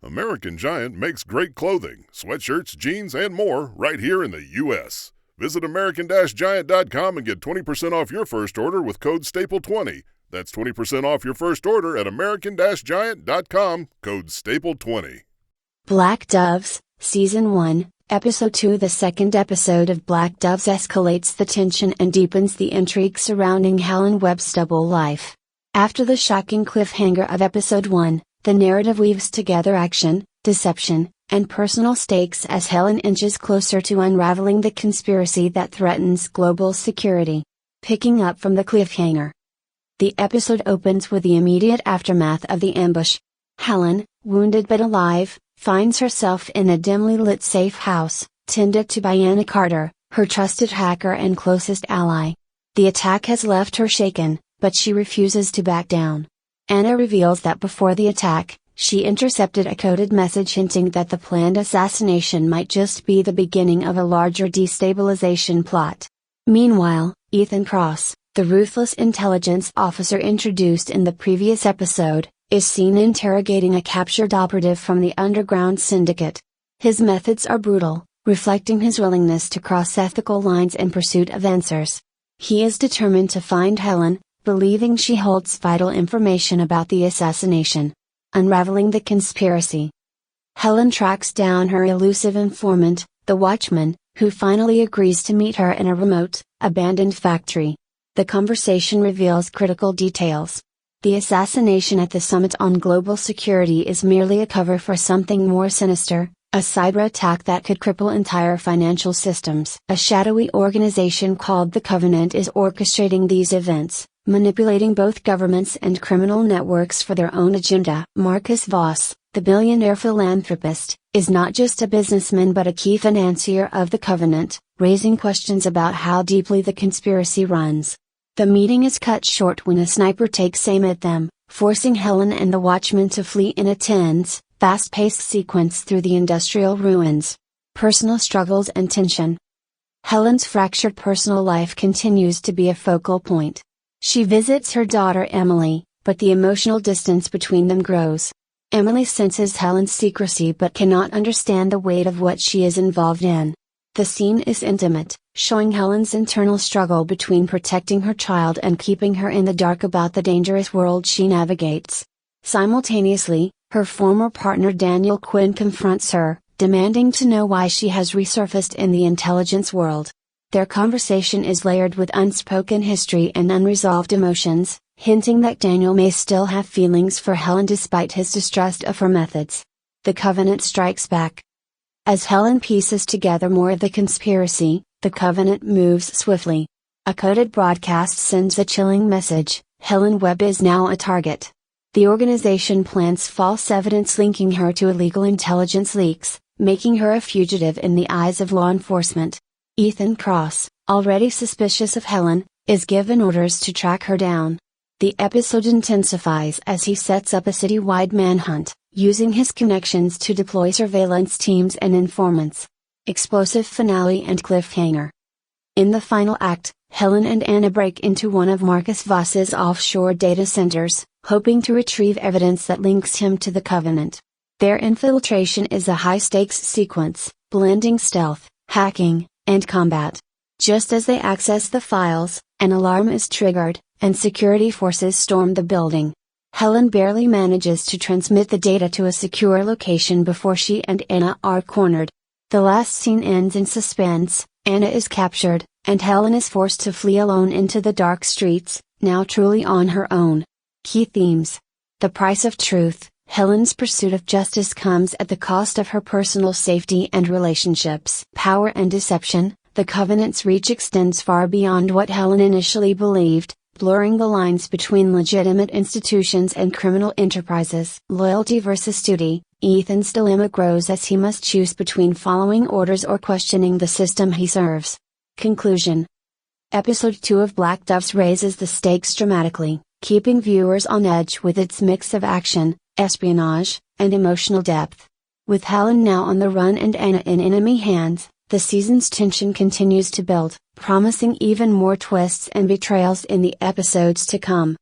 American Giant makes great clothing, sweatshirts, jeans, and more right here in the U.S. Visit American-Giant.com and get 20% off your first order with code STAPLE20. That's 20% off your first order at American-Giant.com, code STAPLE20. Black Doves, Season 1, Episode 2. The second episode of Black Doves escalates the tension and deepens the intrigue surrounding Helen Webb's double life. After the shocking cliffhanger of Episode 1, the narrative weaves together action, deception, and personal stakes as Helen inches closer to unraveling the conspiracy that threatens global security. Picking up from the cliffhanger. The episode opens with the immediate aftermath of the ambush. Helen, wounded but alive, finds herself in a dimly lit safe house, tended to by Anna Carter, her trusted hacker and closest ally. The attack has left her shaken, but she refuses to back down. Anna reveals that before the attack, she intercepted a coded message hinting that the planned assassination might just be the beginning of a larger destabilization plot. Meanwhile, Ethan Cross, the ruthless intelligence officer introduced in the previous episode, is seen interrogating a captured operative from the underground syndicate. His methods are brutal, reflecting his willingness to cross ethical lines in pursuit of answers. He is determined to find Helen, believing she holds vital information about the assassination. Unraveling the conspiracy. Helen tracks down her elusive informant, the Watchman, who finally agrees to meet her in a remote, abandoned factory. The conversation reveals critical details. The assassination at the Summit on Global Security is merely a cover for something more sinister, a cyber attack that could cripple entire financial systems. A shadowy organization called the Covenant is orchestrating these events, manipulating both governments and criminal networks for their own agenda. Marcus Voss, the billionaire philanthropist, is not just a businessman but a key financier of the Covenant, raising questions about how deeply the conspiracy runs. The meeting is cut short when a sniper takes aim at them, forcing Helen and the Watchman to flee in a tense, fast-paced sequence through the industrial ruins. Personal struggles and tension. Helen's fractured personal life continues to be a focal point. She visits her daughter Emily, but the emotional distance between them grows. Emily senses Helen's secrecy but cannot understand the weight of what she is involved in. The scene is intimate, showing Helen's internal struggle between protecting her child and keeping her in the dark about the dangerous world she navigates. Simultaneously, her former partner Daniel Quinn confronts her, demanding to know why she has resurfaced in the intelligence world. Their conversation is layered with unspoken history and unresolved emotions, hinting that Daniel may still have feelings for Helen despite his distrust of her methods. The Covenant strikes back. As Helen pieces together more of the conspiracy, the Covenant moves swiftly. A coded broadcast sends a chilling message: Helen Webb is now a target. The organization plants false evidence linking her to illegal intelligence leaks, making her a fugitive in the eyes of law enforcement. Ethan Cross, already suspicious of Helen, is given orders to track her down. The episode intensifies as he sets up a citywide manhunt, using his connections to deploy surveillance teams and informants. Explosive finale and cliffhanger. In the final act, Helen and Anna break into one of Marcus Voss's offshore data centers, hoping to retrieve evidence that links him to the Covenant. Their infiltration is a high-stakes sequence, blending stealth, hacking, and combat. Just as they access the files, an alarm is triggered, and security forces storm the building. Helen barely manages to transmit the data to a secure location before she and Anna are cornered. The last scene ends in suspense. Anna is captured, and Helen is forced to flee alone into the dark streets, now truly on her own. Key themes. The price of truth. Helen's pursuit of justice comes at the cost of her personal safety and relationships. Power and deception. The Covenant's reach extends far beyond what Helen initially believed, blurring the lines between legitimate institutions and criminal enterprises. Loyalty versus duty. Ethan's dilemma grows as he must choose between following orders or questioning the system he serves. Conclusion. Episode 2 of Black Doves raises the stakes dramatically, keeping viewers on edge with its mix of action, espionage, and emotional depth. With Helen now on the run and Anna in enemy hands, the season's tension continues to build, promising even more twists and betrayals in the episodes to come.